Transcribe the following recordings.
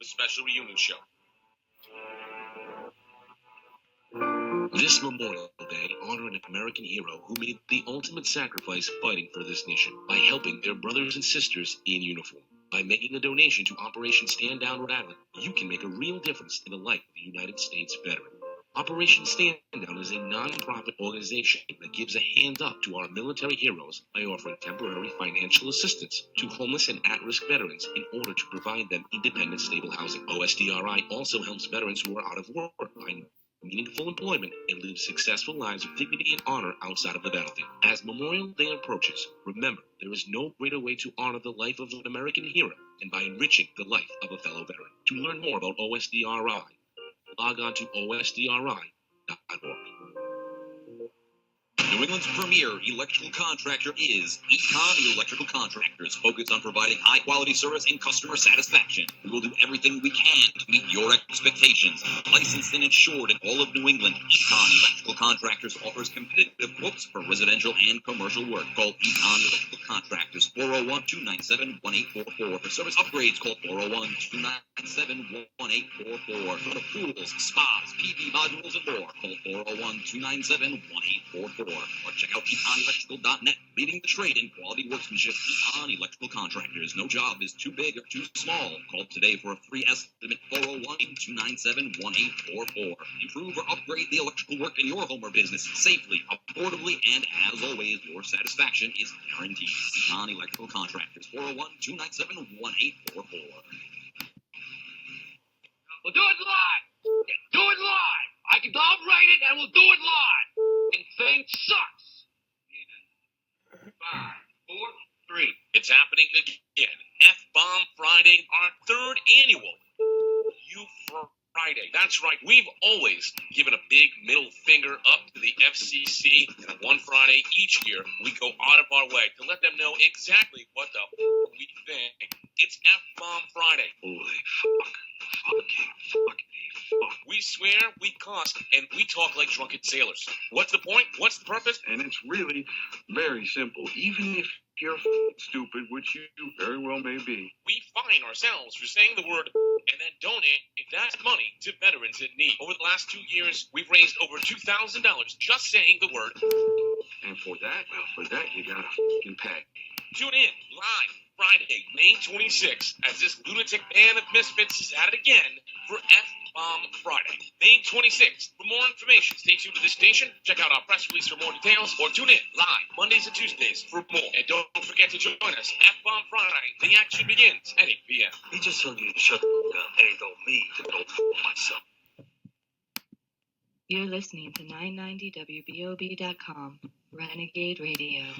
the special reunion show. This Memorial Day, honor an American hero who made the ultimate sacrifice fighting for this nation by helping their brothers and sisters in uniform. By making a donation to Operation Stand Down Rhode Island, you can make a real difference in the life of the United States veteran. Operation Stand Down is a non-profit organization that gives a hand up to our military heroes by offering temporary financial assistance to homeless and at-risk veterans in order to provide them independent, stable housing. OSDRI also helps veterans who are out of work find meaningful employment and live successful lives of dignity and honor outside of the battlefield. As Memorial Day approaches, remember, there is no greater way to honor the life of an American hero than by enriching the life of a fellow veteran. To learn more about OSDRI, log on to osdri.org. New England's premier electrical contractor is Econ Electrical Contractors, focused on providing high-quality service and customer satisfaction. We will do everything we can to meet your expectations. Licensed and insured in all of New England, Econ Electrical Contractors offers competitive quotes for residential and commercial work. Call Econ Electrical Contractors, 401-297-1844. For service upgrades, call 401-297-1844. For the pools, spas, PV modules, and more, call 401-297-1844. Or check out EconElectrical.net, leading the trade in quality workmanship. Econ Electrical Contractors. No job is too big or too small. Call today for a free estimate, 401-297-1844. Improve or upgrade the electrical work in your home or business safely, affordably, and as always, your satisfaction is guaranteed. Econ Electrical Contractors, 401-297-1844. We'll do it live. Do it live. I'll write it and we'll do it live. And thing sucks. 5, 4, 3. It's happening again. F-Bomb Friday, our third annual You Friday. That's right. We've always given a big middle finger up to the FCC. And one Friday each year, we go out of our way to let them know exactly what the we think. It's F-Bomb Friday. Holy fuck. Fuck. We swear, we cuss, and we talk like drunken sailors. What's the point? What's the purpose? And it's really very simple. Even if you're stupid, which you very well may be, we fine ourselves for saying the word and then donate that money to veterans in need. Over the last 2 years, we've raised over $2,000 just saying the word. And for that you gotta fucking pay. Tune in live Friday, May 26th, as this lunatic band of misfits is at it again for F-Bomb Friday, May 26th. For more information, stay tuned to this station, check out our press release for more details, or tune in live Mondays and Tuesdays for more. And don't forget to join us, F-Bomb Friday. The action begins at 8 p.m. He just told you to shut the fuck up, and he told me to go fuck myself. You're listening to 990WBOB.com, Renegade Radio.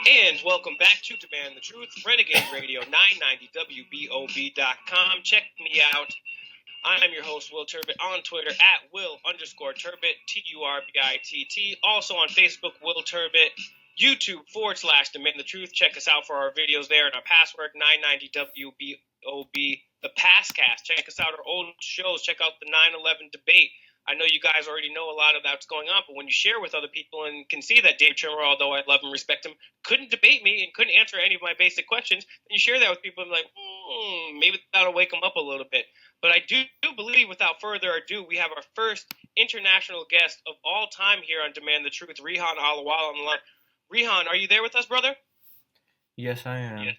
And welcome back to Demand the Truth, Renegade Radio, 990WBOB.com. Check me out. I'm your host, Will Turbitt, on Twitter at Will_Turbitt, Turbitt. Also on Facebook, Will Turbitt. YouTube /Demand the Truth. Check us out for our videos there and our password, 990WBOB, the Passcast. Check us out, our old shows. Check out the 9/11 debate. I know you guys already know a lot of that's going on, but when you share with other people and can see that Dave Trimmer, although I love and respect him, couldn't debate me and couldn't answer any of my basic questions, and you share that with people, I'm like, maybe that'll wake them up a little bit. But I do believe, without further ado, we have our first international guest of all time here on Demand the Truth, Rehan Alawala on the line. Rehan, are you there with us, brother? Yes, I am.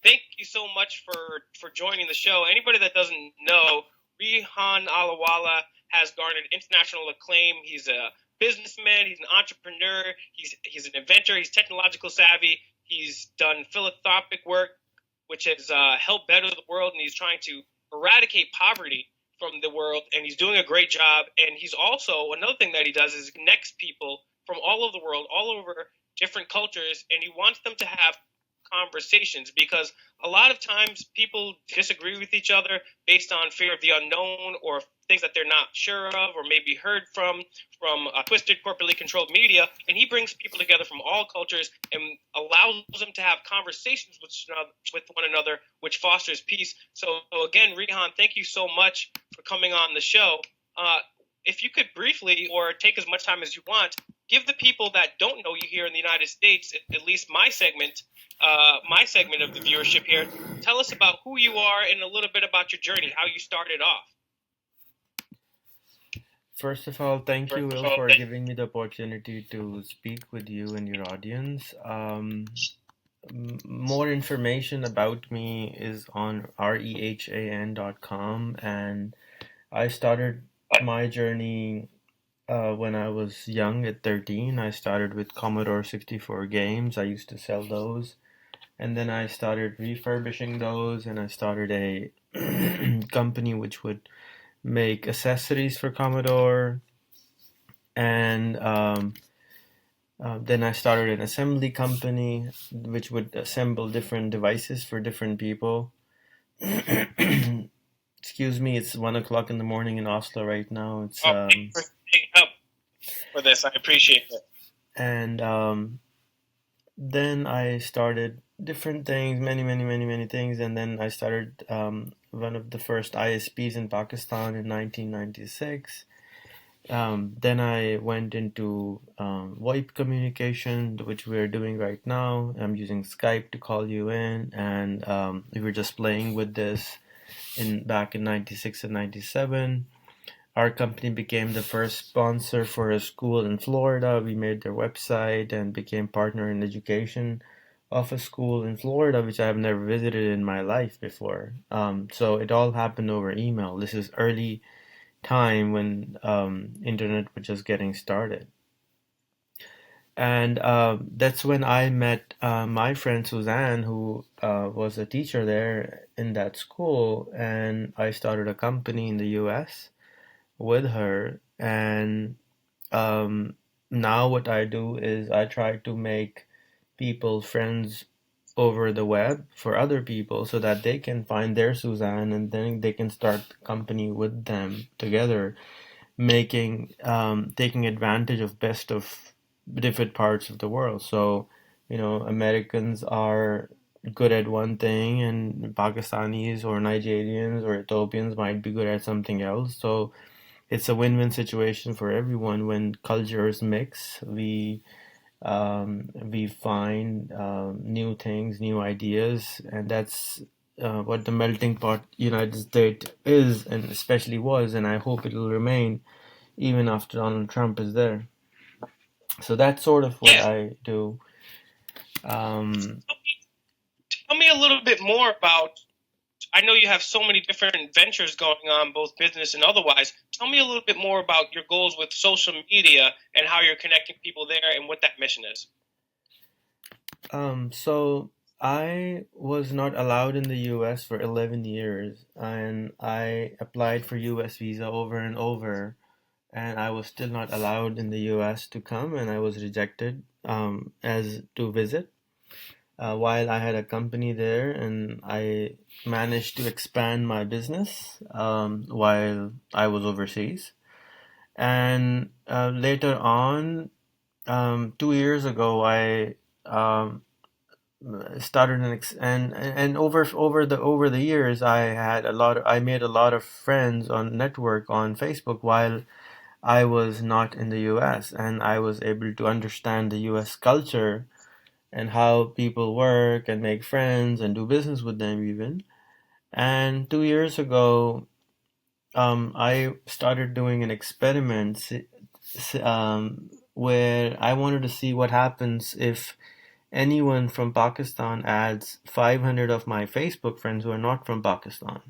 Thank you so much for joining the show. Anybody that doesn't know, Rehan Alawala has garnered international acclaim. He's a businessman. He's an entrepreneur. He's an inventor. He's technological savvy. He's done philanthropic work, which has helped better the world, and he's trying to eradicate poverty from the world, and he's doing a great job. And he's also, another thing that he does is connects people from all over the world, all over different cultures, and he wants them to have conversations, because a lot of times people disagree with each other based on fear of the unknown or things that they're not sure of or maybe heard from twisted, corporately controlled media. And he brings people together from all cultures and allows them to have conversations with one another, which fosters peace. So again, Rehan, thank you so much for coming on the show. If you could briefly, or take as much time as you want, give the people that don't know you here in the United States, at least my segment of the viewership here, tell us about who you are and a little bit about your journey, how you started off. First of all, thank you, Will, for giving me the opportunity to speak with you and your audience. More information about me is on rehan.com, and I started my journey when I was young at 13. I started with Commodore 64 games. I used to sell those, and then I started refurbishing those, and I started a company which would make accessories for Commodore, and then I started an assembly company which would assemble different devices for different people. Excuse me, it's 1 o'clock in the morning in Oslo right now. It's Thanks for staying up for this. I appreciate it. and then I started different things, many things, and then I started one of the first ISPs in Pakistan in 1996. Then I went into VoIP communication, which we're doing right now. I'm using Skype to call you in, and we were just playing with this back in 96 and 97. Our company became the first sponsor for a school in Florida. We made their website and became partner in education of a school in Florida, which I have never visited in my life before. So it all happened over email. This is early time when internet was just getting started. And that's when I met my friend Suzanne, who was a teacher there in that school, and I started a company in the US with her. And now what I do is I try to make people friends over the web for other people so that they can find their Suzanne and then they can start the company with them together, making taking advantage of best of different parts of the world. So, Americans are good at one thing and Pakistanis or Nigerians or Ethiopians might be good at something else. So it's a win-win situation for everyone. When cultures mix, we find new things, new ideas, and that's what the melting pot United States is, and especially was, and I hope it will remain even after Donald Trump is there. So that's sort of what I do. Tell me a little bit more about. I know you have so many different ventures going on, both business and otherwise. Tell me a little bit more about your goals with social media and how you're connecting people there and what that mission is. So I was not allowed in the US for 11 years, and I applied for US visa over and over, and I was still not allowed in the US to come, and I was rejected as to visit. While I had a company there, and I managed to expand my business while I was overseas. And later on, 2 years ago, I started and over the years, I made a lot of friends on network on Facebook while I was not in the US, and I was able to understand the US culture and how people work and make friends and do business with them even. And 2 years ago, I started doing an experiment where I wanted to see what happens if anyone from Pakistan adds 500 of my Facebook friends who are not from Pakistan.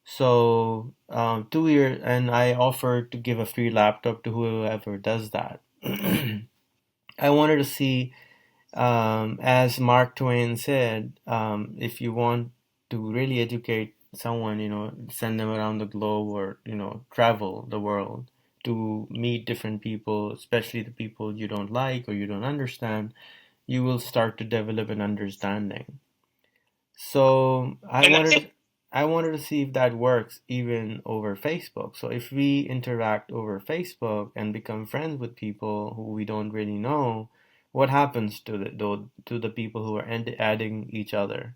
So 2 years, and I offered to give a free laptop to whoever does that. I wanted to see, as Mark Twain said, if you want to really educate someone, send them around the globe or, travel the world to meet different people, especially the people you don't like or you don't understand, you will start to develop an understanding. So I wanted to see if that works even over Facebook. So if we interact over Facebook and become friends with people who we don't really know, what happens to the people who are adding each other?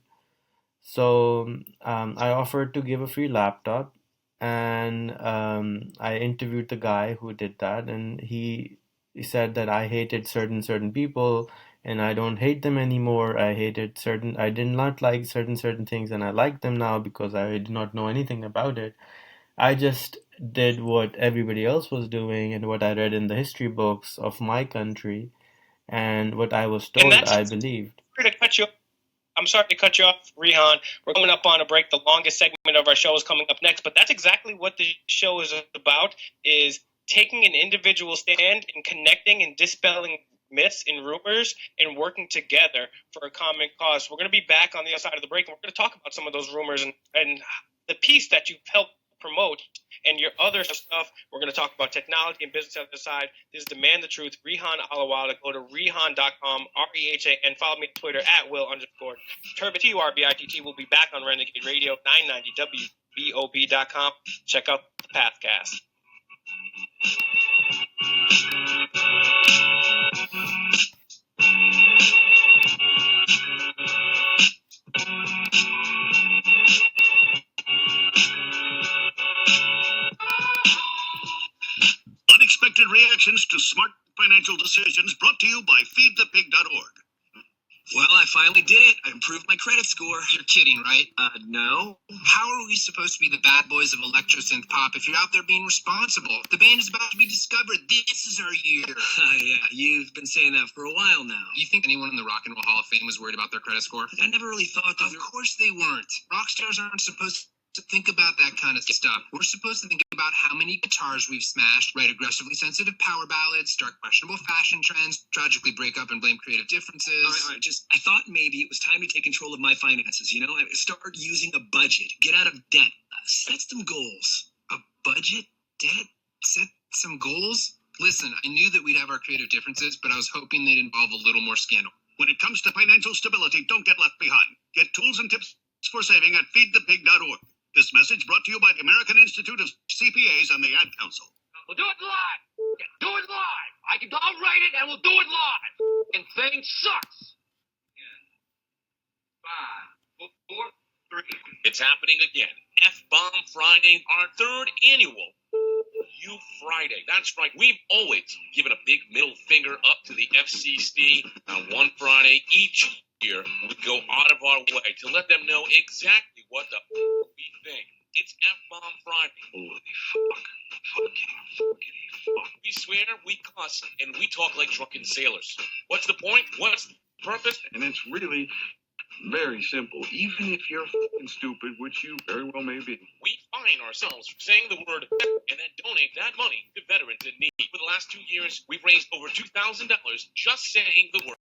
So I offered to give a free laptop, and I interviewed the guy who did that, and he said that I hated certain people, and I don't hate them anymore. I did not like certain things, and I like them now because I did not know anything about it. I just did what everybody else was doing and what I read in the history books of my country and what I was And told that's I believed. I'm sorry to cut you off, Rihan. We're coming up on a break. The longest segment of our show is coming up next, but that's exactly what the show is about, is taking an individual stand and connecting and dispelling myths and rumors and working together for a common cause. We're going to be back on the other side of the break, and we're going to talk about some of those rumors and the piece that you've helped promote and your other stuff. We're going to talk about technology and business on the side. This is Demand the Truth, Rihan Alawala. Go to Rihan.com, REHAN. Follow me on Twitter at Will_Turbitt, TURBITT. We'll be back on Renegade Radio, 990 WBOB.com. Check out the Pathcast. Unexpected reactions to smart financial decisions brought to you by feedthepig.org. Well, I finally did it. I improved my credit score. You're kidding, right? No. How are we supposed to be the bad boys of electro-synth pop if you're out there being responsible? The band is about to be discovered. This is our year. Yeah, you've been saying that for a while now. You think anyone in the Rock and Roll Hall of Fame was worried about their credit score? I never really thought that. Of course they weren't. Rock stars aren't supposed to think about that kind of stuff. We're supposed to think about how many guitars we've smashed, write aggressively sensitive power ballads, start questionable fashion trends, tragically break up and blame creative differences. All right, I thought maybe it was time to take control of my finances, start using a budget, get out of debt, set some goals. A budget? Debt? Set some goals? Listen, I knew that we'd have our creative differences, but I was hoping they'd involve a little more scandal. When it comes to financial stability, don't get left behind. Get tools and tips for saving at feedthepig.org. This message brought to you by the American Institute of CPAs and the Ad Council. We'll do it live. Do it live. I'll write it and we'll do it live. And thing sucks. 5, 4, 3. It's happening again. F-Bomb Friday, our third annual You Friday. That's right. We've always given a big middle finger up to the FCC on one Friday each year. We go out of our way to let them know exactly what the we think. It's F-Bomb Friday. Holy fuck. We swear, we cuss, and we talk like drunken sailors. What's the point? What's the purpose? And it's really very simple. Even if you're fucking stupid, which you very well may be. We fine ourselves for saying the word and then donate that money to veterans in need. For the last 2 years, we've raised over $2,000 just saying the word.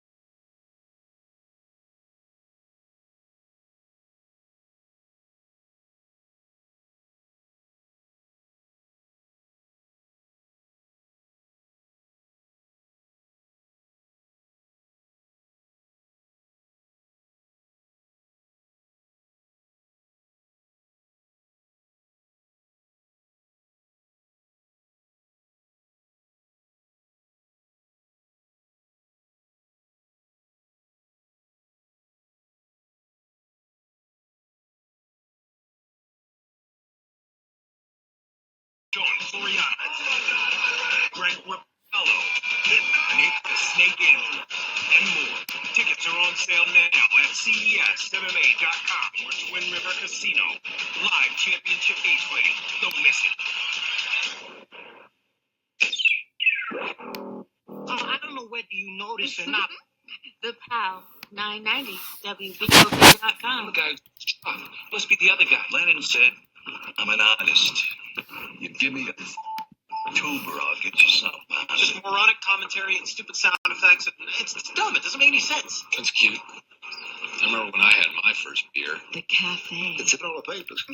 John Soriano, Greg Rapallo, Nick the Snake Andrew, and more. Tickets are on sale now at CESMMA.com or Twin River Casino. Live championship cage fighting. Don't miss it. I don't know whether you noticed or not. The PAL 990 WBOB.com. The guy must be the other guy. Lennon said, I'm an artist. You give me a tuber, I'll get you some. It's just moronic commentary and stupid sound effects. It's dumb. It doesn't make any sense. That's cute. I remember when I had my first beer. The cafe. It's in all the papers.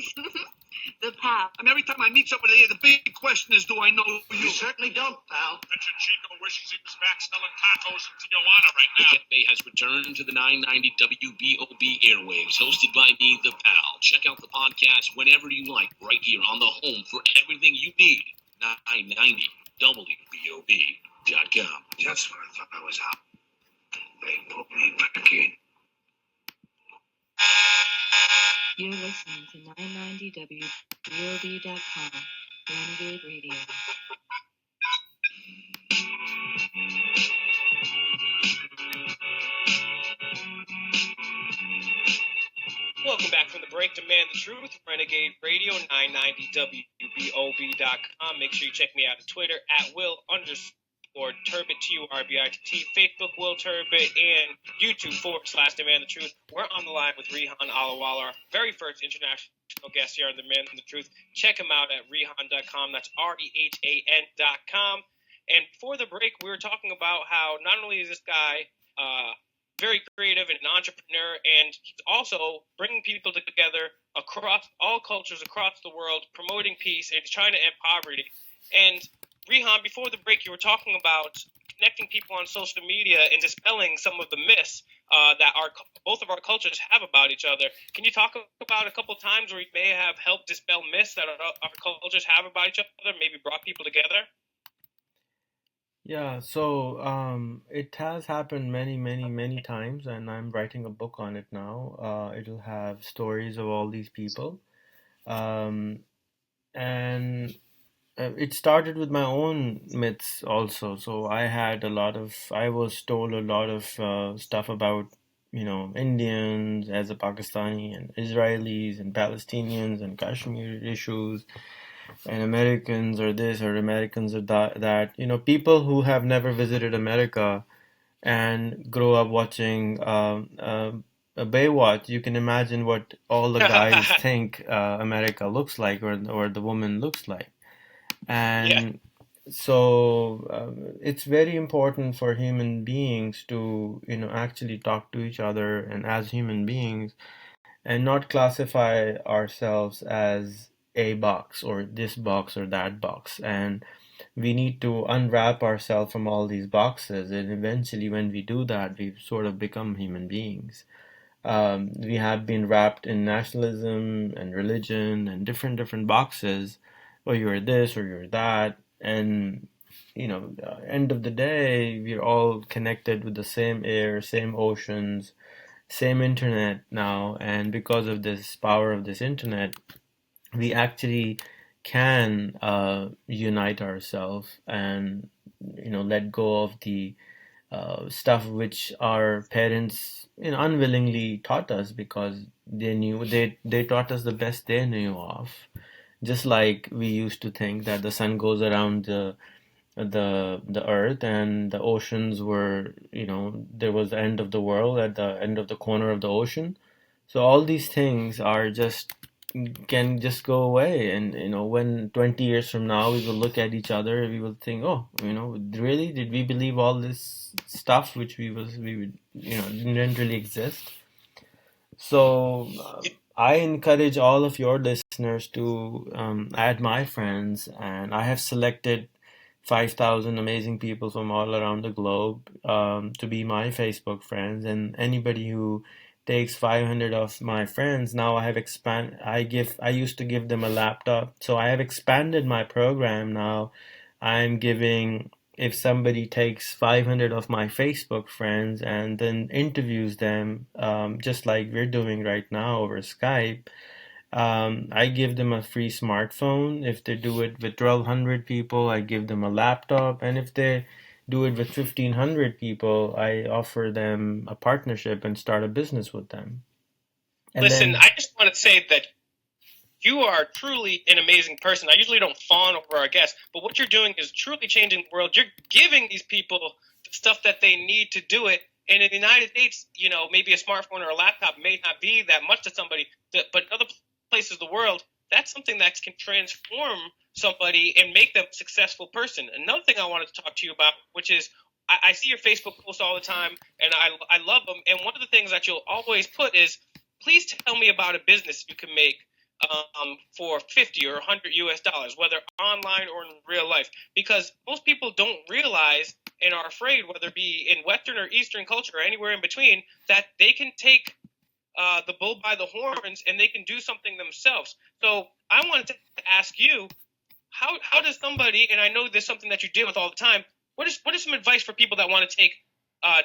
The PAL. I mean, every time I meet somebody here, the big question is, do I know you? You certainly don't, pal. Betcha Chico wishes he was back selling tacos in Tijuana right The cafe has returned to the 990 WBOB airwaves, hosted by me, the pal. Check out the podcast whenever you like, right here on the home for everything you need. 990 WBOB.com. That's what I thought I was out. They put me back in. You're listening to 990 WBOB.com, Renegade Radio. break, Demand the Truth, Renegade Radio, 990WBOB.com. Make sure you check me out on Twitter at Will_Turbitt, Turbitt, Facebook Will Turbitt, and YouTube/Demand the Truth. We're on the line with Rehan Alawala, our very first international guest here on Demand the Truth. Check him out at rehan.com. That's REHAN.com. And before the break, we were talking about how not only is this guy very creative and an entrepreneur, and he's also bringing people together across all cultures across the world, promoting peace and trying to end poverty. And Rehan, before the break, you were talking about connecting people on social media and dispelling some of the myths that both of our cultures have about each other. Can you talk about a couple of times where you may have helped dispel myths that our cultures have about each other, maybe brought people together? Yeah, so it has happened many, many, many times, and I'm writing a book on it now. It'll have stories of all these people. Um, and it started with my own myths also. So I was told a lot of stuff about, Indians as a Pakistani and Israelis and Palestinians and Kashmir issues and Americans are this or Americans are that. People who have never visited America and grow up watching a Baywatch, you can imagine what all the guys think America looks like or the woman looks like. And so it's very important for human beings to, actually talk to each other and as human beings and not classify ourselves as a box or this box or that box. And we need to unwrap ourselves from all these boxes. And eventually, when we do that, we sort of become human beings. We have been wrapped in nationalism and religion and different boxes. Or you're this or you're that. And, end of the day, we're all connected with the same air, same oceans, same internet now, and because of this power of this internet, we actually can unite ourselves and let go of the stuff which our parents unwillingly taught us because they taught us the best they knew of. Just like we used to think that the sun goes around the earth and the oceans were, there was the end of the world at the end of the corner of the ocean. So all these things are just can just go away. And when 20 years from now we will look at each other, we will think, oh, really, did we believe all this stuff which we would didn't really exist? So I encourage all of your listeners to add my friends, and I have selected 5,000 amazing people from all around the globe to be my Facebook friends. And anybody who takes 500 of my friends, now I used to give them a laptop. So I have expanded my program now. I'm giving, if somebody takes 500 of my Facebook friends and then interviews them, just like we're doing right now over Skype, I give them a free smartphone. If they do it with 1,200 people, I give them a laptop. And if they do it with 1,500 people, I offer them a partnership and start a business with them. And Listen, I just want to say that you are truly an amazing person. I usually don't fawn over our guests, but what you're doing is truly changing the world. You're giving these people the stuff that they need to do it. And in the United States, maybe a smartphone or a laptop may not be that much to somebody, but in other places of the world, that's something that can transform somebody and make them a successful person. Another thing I wanted to talk to you about, which is I see your Facebook posts all the time, and I love them. And one of the things that you'll always put is, please tell me about a business you can make for 50 or 100 US dollars, whether online or in real life, because most people don't realize and are afraid, whether it be in Western or Eastern culture or anywhere in between, that they can take the bull by the horns and they can do something themselves. So I wanted to ask you, how does somebody, and I know there's something that you deal with all the time, what is some advice for people that want to take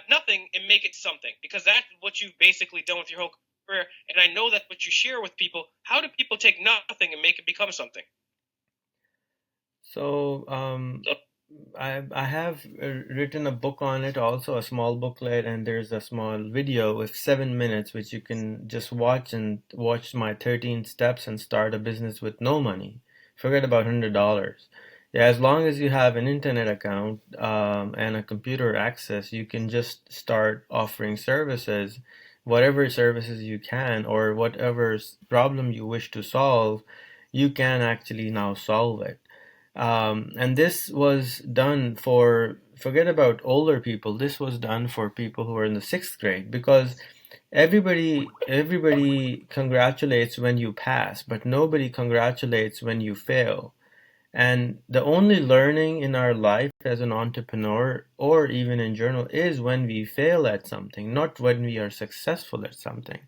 nothing and make it something? Because that's what you've basically done with your whole career, and I know that's what you share with people. How do people take nothing and make it become something? So I have written a book on it also, a small booklet, and there's a small video with 7 minutes which you can just watch and watch my 13 steps and start a business with no money. Forget about $100. Yeah, as long as you have an internet account and a computer access, you can just start offering services, whatever services you can, or whatever problem you wish to solve, you can actually now solve it. And this was done for, forget about older people, this was done for people who are in the sixth grade, because everybody congratulates when you pass, but nobody congratulates when you fail. And the only learning in our life as an entrepreneur or even in journal is when we fail at something, not when we are successful at something.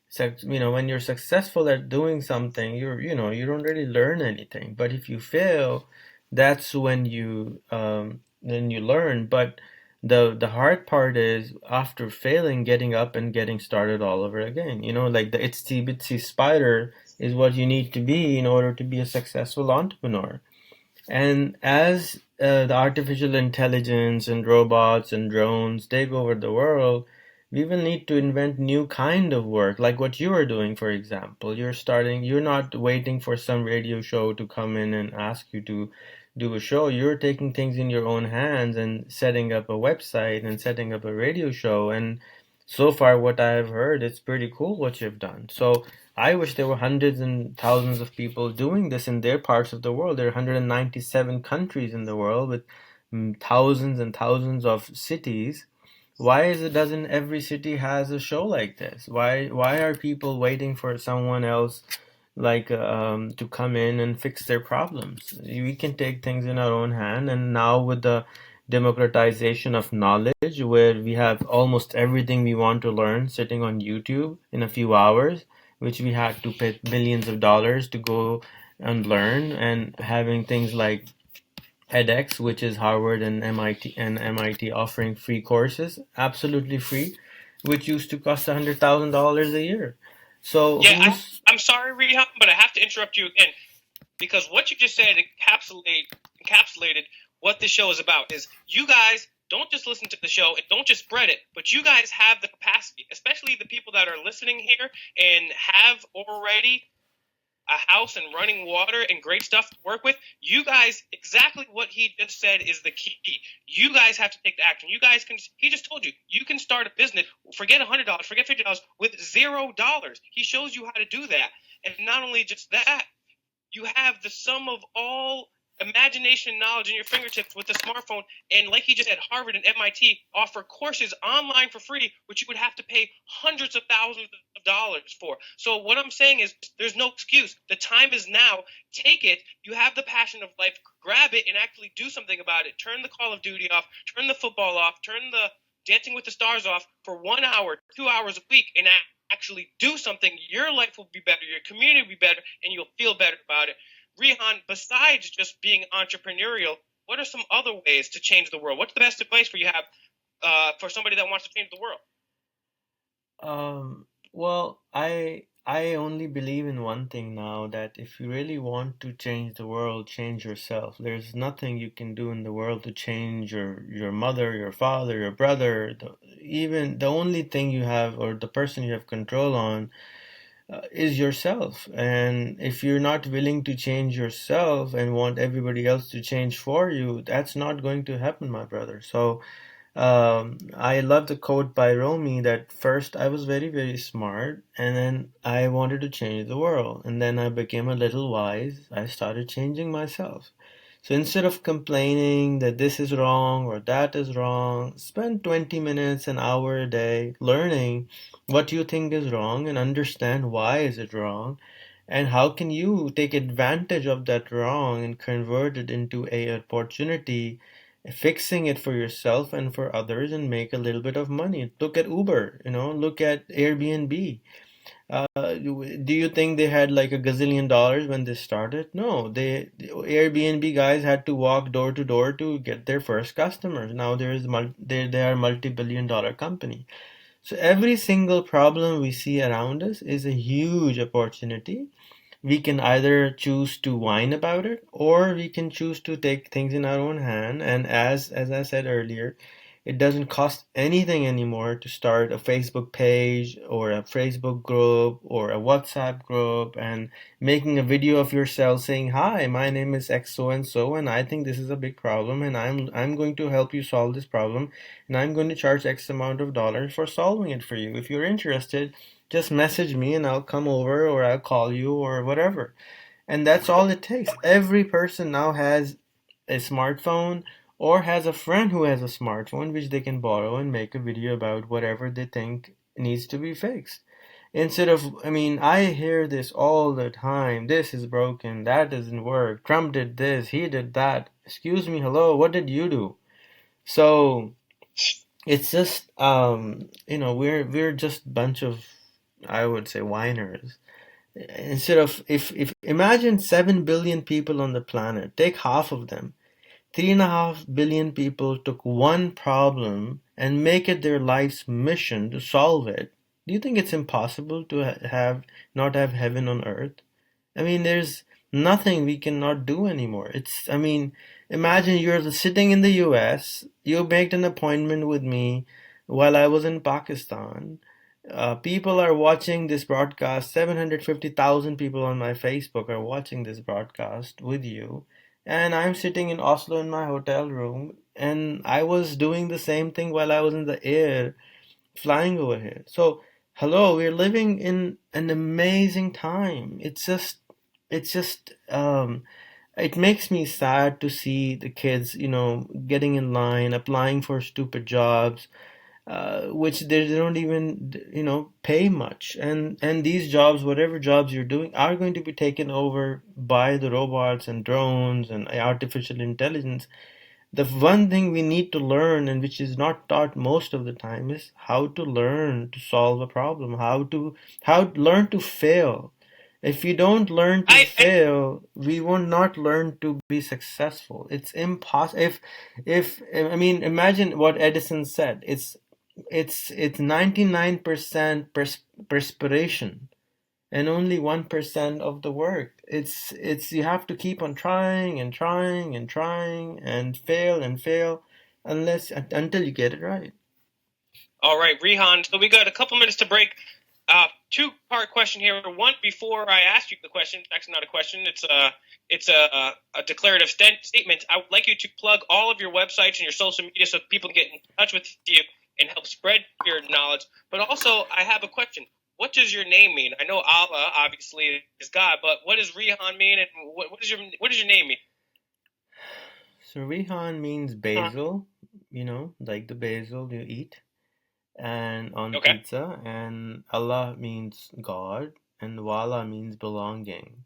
So, when you're successful at doing something, you don't really learn anything. But if you fail, that's when you learn. But the hard part is after failing, getting up and getting started all over again. Like the itsy bitsy spider is what you need to be in order to be a successful entrepreneur. And as the artificial intelligence and robots and drones take over the world, we will need to invent new kind of work, like what you are doing, for example. You're not waiting for some radio show to come in and ask you to do a show. You're taking things in your own hands and setting up a website and setting up a radio show. And so far, what I have heard, it's pretty cool what you've done. So I wish there were hundreds and thousands of people doing this in their parts of the world. There are 197 countries in the world with thousands and thousands of cities. Why is it doesn't every city has a show like this? Why are people waiting for someone else to come in and fix their problems? We can take things in our own hand, and now with the democratization of knowledge, where we have almost everything we want to learn sitting on YouTube in a few hours, which we had to pay millions of dollars to go and learn, and having things like edX, which is Harvard and MIT offering free courses, absolutely free, which used to cost $100,000 a year. So Yeah, I'm sorry, Rehan, but I have to interrupt you again because what you just said encapsulated what this show is about. Is you guys don't just listen to the show and don't just spread it, but you guys have the capacity, especially the people that are listening here and have already a house and running water and great stuff to work with. You guys, exactly what he just said is the key. You guys have to take the action. You guys can, he just told you, you can start a business, forget $100, forget $50 with $0. He shows you how to do that. And not only just that, you have the sum of all imagination and knowledge in your fingertips with a smartphone. And like he just said, Harvard and MIT offer courses online for free, which you would have to pay hundreds of thousands of dollars for. So what I'm saying is there's no excuse. The time is now. Take it. You have the passion of life. Grab it and actually do something about it. Turn the Call of Duty off. Turn the football off. Turn the Dancing with the Stars off for 1 hour, 2 hours a week, and actually do something. Your life will be better. Your community will be better, and you'll feel better about it. Rehan, besides just being entrepreneurial, what are some other ways to change the world? What's the best advice for you have for somebody that wants to change the world? Well, I only believe in one thing now, that if you really want to change the world, change yourself. There's nothing you can do in the world to change your mother, your father, your brother. Even the only thing you have, or the person you have control on, is yourself. And if you're not willing to change yourself and want everybody else to change for you, that's not going to happen, my brother. So I love the quote by Romy that first I was very, very smart, and then I wanted to change the world. And then I became a little wise. I started changing myself. So instead of complaining that this is wrong or that is wrong, spend 20 minutes, an hour a day learning what you think is wrong and understand why is it wrong, and how can you take advantage of that wrong and convert it into a opportunity, fixing it for yourself and for others, and make a little bit of money. Look at Uber, look at Airbnb. Do you think they had like a gazillion dollars when they started? No, the Airbnb guys had to walk door to door to get their first customers. Now they are multi-billion-dollar company. So every single problem we see around us is a huge opportunity. we can either choose to whine about it, or we can choose to take things in our own hand. And as I said earlier, it doesn't cost anything anymore to start a Facebook page or a Facebook group or a WhatsApp group and making a video of yourself saying, "Hi, my name is X so and so, and I think this is a big problem, and I'm going to help you solve this problem, and I'm going to charge X amount of dollars for solving it for you. If you're interested, just message me and I'll come over, or I'll call you, or whatever." And that's all it takes. Every person now has a smartphone or has a friend who has a smartphone which they can borrow and make a video about whatever they think needs to be fixed. Instead of, I mean, I hear this all the time. This is broken. That doesn't work. Trump did this. He did that. Excuse me. Hello. What did you do? So it's just, we're just a bunch of, I would say, whiners. Instead of, if imagine 7 billion people on the planet, take half of them. 3.5 billion people took one problem and make it their life's mission to solve it. Do you think it's impossible to have not have heaven on earth? I mean, there's nothing we cannot do anymore. I mean, imagine you're sitting in the US, you made an appointment with me while I was in Pakistan. People are watching this broadcast. 750,000 people on my Facebook are watching this broadcast with you. And I'm sitting in Oslo in my hotel room, and I was doing the same thing while I was in the air flying over here. So, hello, we're living in an amazing time. It makes me sad to see the kids, getting in line, applying for stupid jobs, which they don't even, pay much. And these jobs, whatever jobs you're doing, are going to be taken over by the robots and drones and artificial intelligence. The one thing we need to learn, and which is not taught most of the time, is how to learn to solve a problem, how to learn to fail. If we don't learn to fail, we will not learn to be successful. It's impossible. If I mean, imagine what Edison said. It's 99% perspiration and only 1% of the work. It's you have to keep on trying and trying and trying and fail until you get it right. All right, Rehan. So we got a couple minutes to break. Two-part question here. One, before I ask you the question, it's actually not a question. It's a declarative statement. I would like you to plug all of your websites and your social media so people can get in touch with you and help spread your knowledge. But also, I have a question. What does your name mean? I know Allah obviously is God, but what does Rehan mean, and what does your name mean? So Rehan means basil, like the basil you eat, and on pizza. And Allah means God, and Wala means belonging.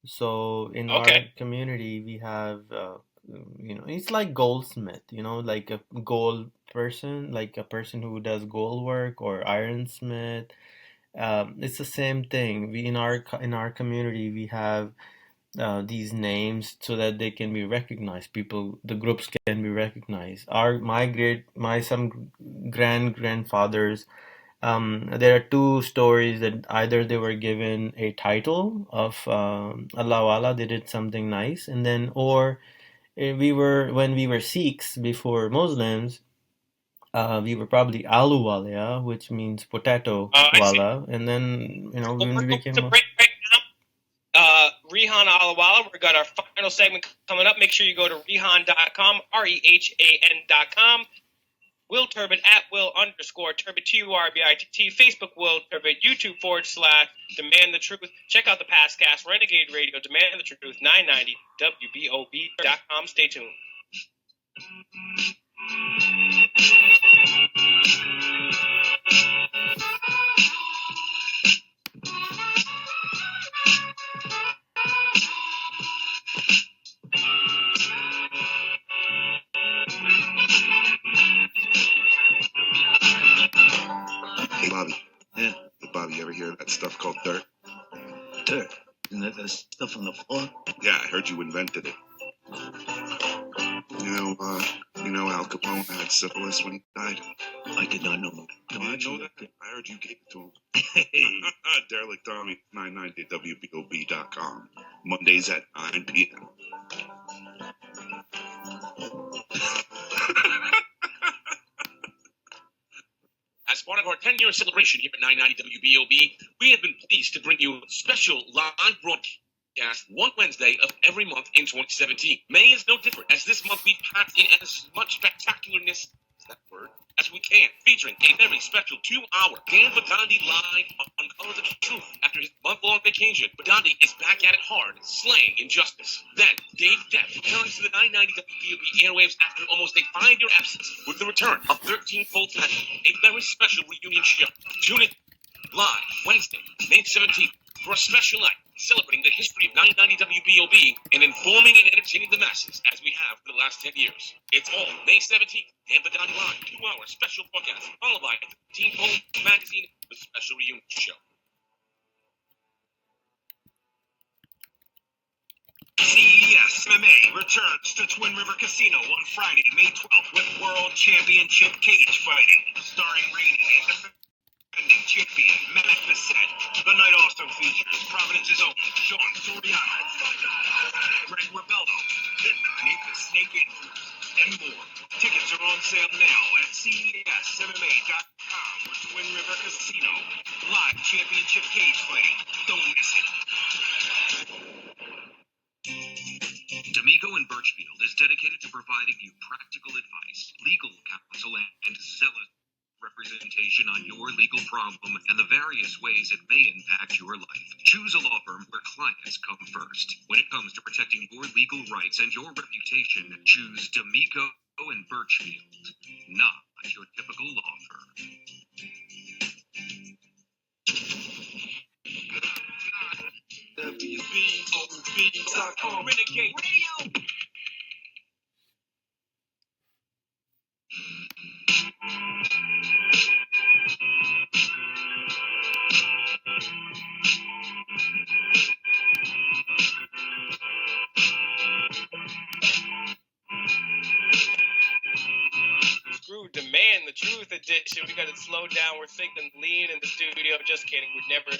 So in our community, we have, it's like goldsmith, like a gold person, like a person who does gold work, or ironsmith. It's the same thing. We in our community, we have these names so that they can be recognized. The groups can be recognized. Some grandfathers. There are two stories that either they were given a title of Allah Wala, they did something nice, and then, or when we were Sikhs before Muslims, we were probably Alu Walia, which means potato wala, and then when we became Rehan Alawala. We've got our final segment coming up. Make sure you go to rehan.com, rehan.com. Will Turbitt at Will_Turbitt, TURBITT, Facebook Will Turbitt, YouTube /Demand the Truth. Check out the past cast, Renegade Radio, Demand the Truth, 990 WBOB.com. Stay tuned. Hey, Bobby. Yeah? Hey, Bobby, you ever hear of that stuff called dirt? Dirt? Isn't that the stuff on the floor? Yeah, I heard you invented it. You know Al Capone had syphilis when he died. I did not know. You didn't know that? I heard you gave it to him. Hey. Derelict Tommy, 990WBOB.com. Mondays at 9 p.m. As part of our 10-year celebration here at 990 WBOB, we have been pleased to bring you a special live broadcast one Wednesday of every month in 2017. May is no different, as this month we've packed in as much spectacularness, is that word, as we can, featuring a very special 2-hour Dan Badandi live on Color the Truth. After his month-long vacation, Badandi is back at it hard, slaying injustice. Then, Dave Depp returns to the 990 WBOB airwaves after almost a 5-year absence with the return of 13 Cold Fat, a very special reunion show. Tune in live Wednesday, May 17th, for a special night celebrating the history of 990 WBOB and informing and entertaining the masses as we have for the last 10 years. It's all May 17th, Dan Badani Live, 2-hour special broadcast, followed by Teen Cold Magazine, the special reunion show. CES MMA returns to Twin River Casino on Friday, May 12th with World Championship Cage Fighting, starring reigning and defending champion Matt Bissett. The night also features Providence's own Sean Soriano, Greg Rebello, Anika Snake Andrews, and more. Tickets are on sale now at CESMMA.com with Twin River Casino. Live championship cage fighting. Don't miss it. D'Amico and Birchfield is dedicated to providing you practical advice, legal counsel, and zealous representation on your legal problem and the various ways it may impact your life. Choose a law firm where clients come first. When it comes to protecting your legal rights and your reputation, choose D'Amico and Birchfield, not your typical law firm. WBOB.com Renegade Radio. Screw Demand the Truth edition. We got it slowed down. We're thinking lean in the studio. Just kidding. We'd never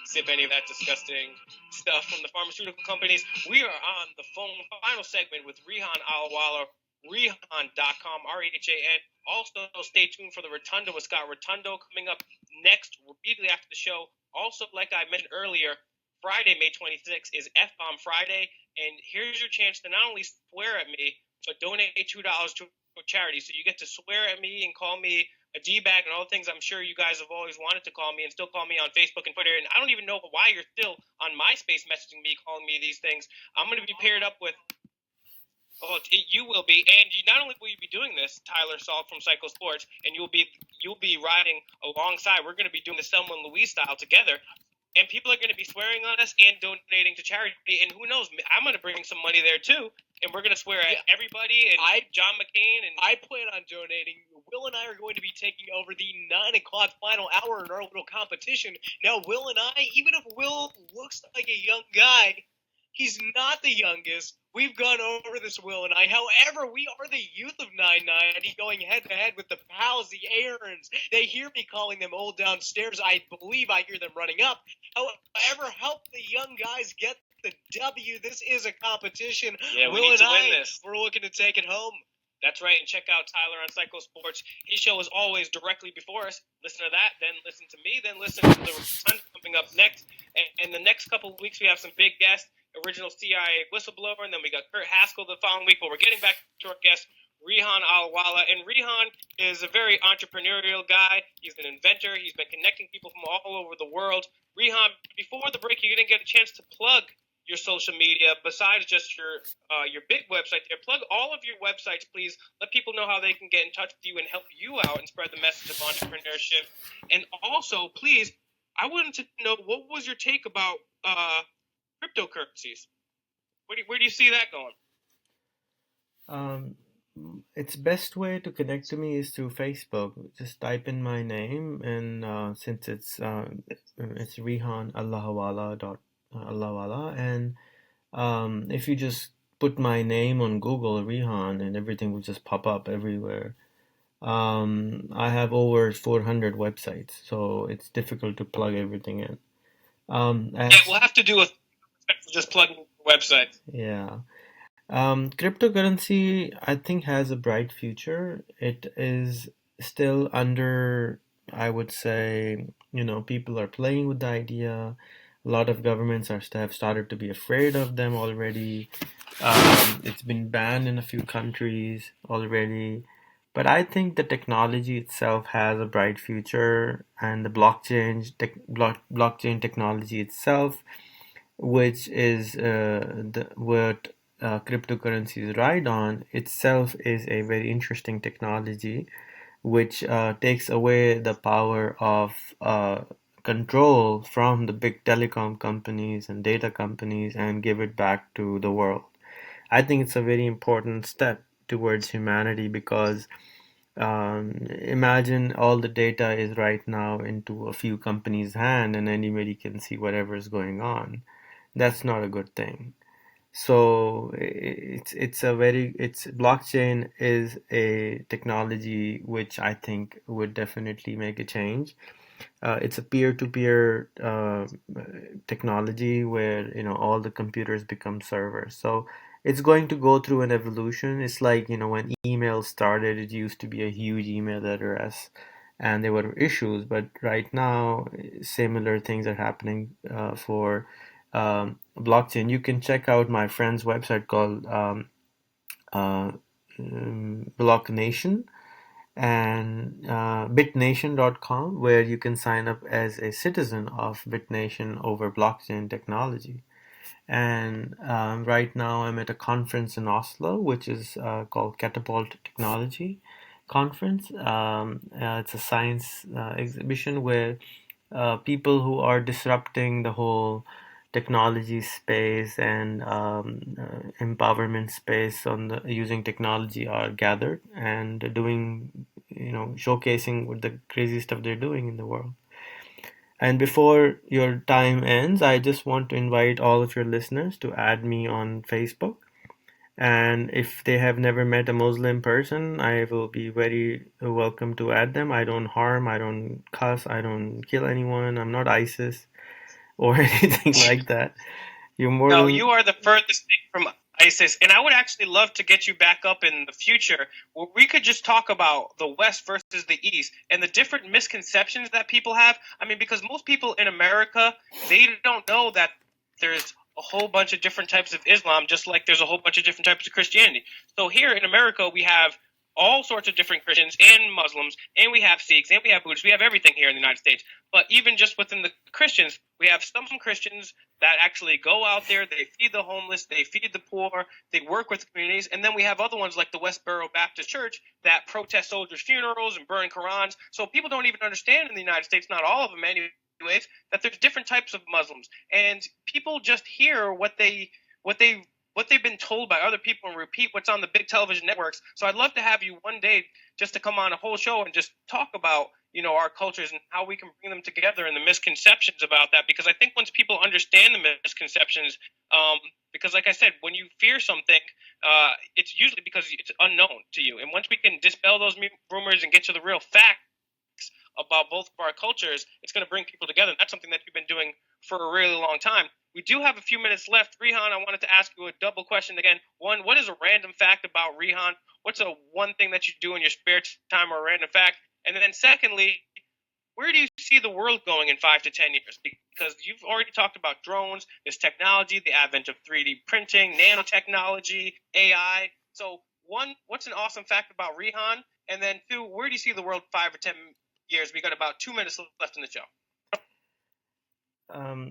sip any of that disgusting stuff from the pharmaceutical companies. We are on the phone, final segment with Rehan Alawala, Rehan.com, REHAN. Also, stay tuned for the Rotundo with Scott Rotundo coming up next, immediately after the show. Also, like I mentioned earlier, Friday, May 26th is F-Bomb Friday, and here's your chance to not only swear at me, but donate $2 to a charity. So you get to swear at me and call me a D-bag and all the things I'm sure you guys have always wanted to call me and still call me on Facebook and Twitter. And I don't even know why you're still on MySpace messaging me, calling me these things. I'm going to be paired up with you will be, and not only will you be doing this, Tyler Salt from Psycho Sports, and you'll be riding alongside. We're going to be doing the Selma and Louise style together, and people are going to be swearing on us and donating to charity. And who knows, I'm going to bring some money there too, and we're going to swear at everybody. And John McCain and I plan on donating. Will and I are going to be taking over the 9 o'clock final hour in our little competition. Now, Will and I, even if Will looks like a young guy, he's not the youngest. We've gone over this, Will and I. However, we are the youth of 990 going head-to-head with the pals, the Aarons. They hear me calling them old downstairs. I believe I hear them running up. However, help the young guys get the W. This is a competition. Yeah, we Will need and to win I, this. we're looking to take it home. That's right, and check out Tyler on Psycho Sports. His show is always directly before us. Listen to that, then listen to me, then listen to the Rotundo coming up next. And the next couple of weeks, we have some big guests, original CIA whistleblower, and then we got Kurt Haskell the following week. But we're getting back to our guest, Rehan Alawala. And Rehan is a very entrepreneurial guy. He's an inventor. He's been connecting people from all over the world. Rehan, before the break, you didn't get a chance to plug your social media besides just your big website there. Plug all of your websites, please. Let people know how they can get in touch with you and help you out and spread the message of entrepreneurship. And also, please, I wanted to know, what was your take about cryptocurrencies? Where do you see that going? Its best way to connect to me is through Facebook. Just type in my name, and since it's Rehan Allahwala, and if you just put my name on Google, Rihan, and everything will just pop up everywhere. I have over 400 websites, so it's difficult to plug everything in. Yeah, we'll have to do a just plugging the website. Yeah. Cryptocurrency, I think, has a bright future. It is still under, I would say, people are playing with the idea. A lot of governments have started to be afraid of them already. It's been banned in a few countries already. But I think the technology itself has a bright future, and the blockchain technology itself, which is what cryptocurrencies ride on, itself is a very interesting technology, which takes away the power of control from the big telecom companies and data companies and give it back to the world. I think it's a very important step towards humanity because imagine all the data is right now into a few companies' hand and anybody can see whatever is going on. That's not a good thing. So it's blockchain is a technology which I think would definitely make a change. It's a peer-to-peer technology where all the computers become servers. So it's going to go through an evolution. It's like when email started, it used to be a huge email address, and there were issues. But right now, similar things are happening for blockchain. You can check out my friend's website called uh, Block Nation and bitnation.com, where you can sign up as a citizen of BitNation over blockchain technology. And right now I'm at a conference in Oslo, which is called Catapult Technology Conference. It's a science exhibition where people who are disrupting the whole technology space and empowerment space on the using technology are gathered and doing, showcasing what the crazy stuff they're doing in the world. And before your time ends, I just want to invite all of your listeners to add me on Facebook. And if they have never met a Muslim person, I will be very welcome to add them. I don't harm, I don't cuss, I don't kill anyone. I'm not ISIS or anything like that. You're more No, than you are the furthest thing from ISIS, and I would actually love to get you back up in the future where we could just talk about the West versus the East and the different misconceptions that people have. I mean, because most people in America, they don't know that there's a whole bunch of different types of Islam, just like there's a whole bunch of different types of Christianity. So here in America, we have all sorts of different Christians and Muslims, and we have Sikhs, and we have Buddhists. We have everything here in the United States. But even just within the Christians, we have some Christians that actually go out there, they feed the homeless, they feed the poor, they work with the communities, and then we have other ones like the Westboro Baptist Church that protest soldiers' funerals and burn Qurans. So people don't even understand in the United States, not all of them anyways, that there's different types of Muslims, and people just hear what they what they've been told by other people and repeat what's on the big television networks. So I'd love to have you one day just to come on a whole show and just talk about our cultures and how we can bring them together and the misconceptions about that. Because I think once people understand the misconceptions, because like I said, when you fear something, it's usually because it's unknown to you. And once we can dispel those rumors and get to the real facts about both of our cultures, it's going to bring people together. And that's something that you've been doing for a really long time. We do have a few minutes left. Rihan, I wanted to ask you a double question again. One, what is a random fact about Rihan? What's a one thing that you do in your spare time or a random fact? And then secondly, where do you see the world going in 5 to 10 years? Because you've already talked about drones, this technology, the advent of 3D printing, nanotechnology, AI. So one, what's an awesome fact about Rihan? And then two, where do you see the world 5 or 10 years? We got about 2 minutes left in the show.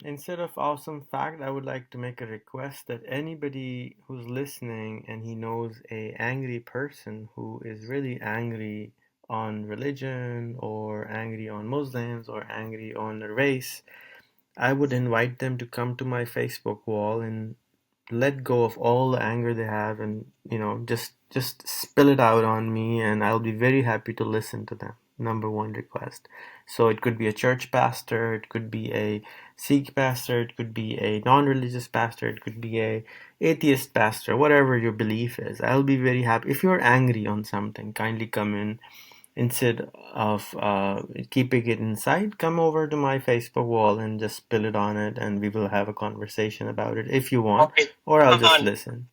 instead of awesome fact, I would like to make a request that anybody who's listening and he knows a angry person who is really angry on religion or angry on Muslims or angry on a race, I would invite them to come to my Facebook wall and let go of all the anger they have and just spill it out on me, and I'll be very happy to listen to them. number one request. So it could be a church pastor, it could be a Sikh pastor, it could be a non-religious pastor, it could be a atheist pastor, whatever your belief is. I'll be very happy. If you're angry on something, kindly come in. Instead of keeping it inside, come over to my Facebook wall and just spill it on it, and we will have a conversation about it if you want, Okay, or I'll just Rehan, listen.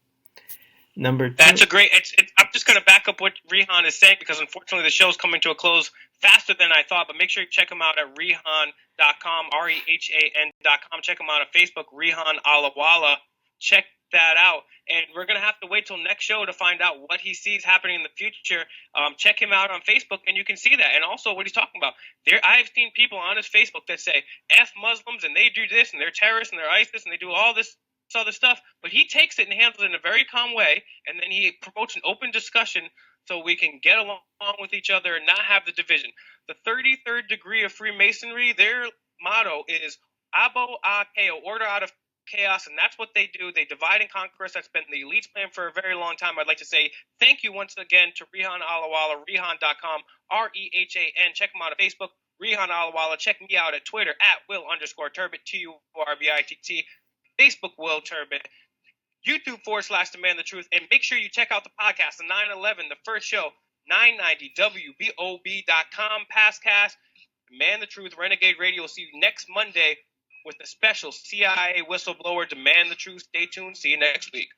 Number that's two, a great. I'm just going to back up what Rehan is saying because unfortunately the show's coming to a close faster than I thought. But make sure you check him out at Rehan.com, REHAN.com. Check him out on Facebook, Rehan Alawala. Check that out. And we're going to have to wait till next show to find out what he sees happening in the future. Check him out on Facebook, and you can see that. And also what he's talking about. I've seen people on his Facebook that say F Muslims, and they do this, and they're terrorists, and they're ISIS, and they do all this other stuff, but he takes it and handles it in a very calm way, and then he promotes an open discussion so we can get along with each other and not have the division. The 33rd degree of Freemasonry, their motto is Abo a Chaos, order out of chaos, and that's what they do. They divide and conquer us. That's been the elite's plan for a very long time. I'd like to say thank you once again to Rehan Alawala, Rehan.com, REHAN. Check him out on Facebook, Rehan Alawala. Check me out at Twitter at Will_Turbitt, TURBITT. Facebook, Will Turbitt, YouTube /Demand the Truth, and make sure you check out the podcast, the 9/11, the first show, 990WBOB.com, Pastcast, Demand the Truth, Renegade Radio. We'll see you next Monday with a special CIA whistleblower, Demand the Truth. Stay tuned. See you next week.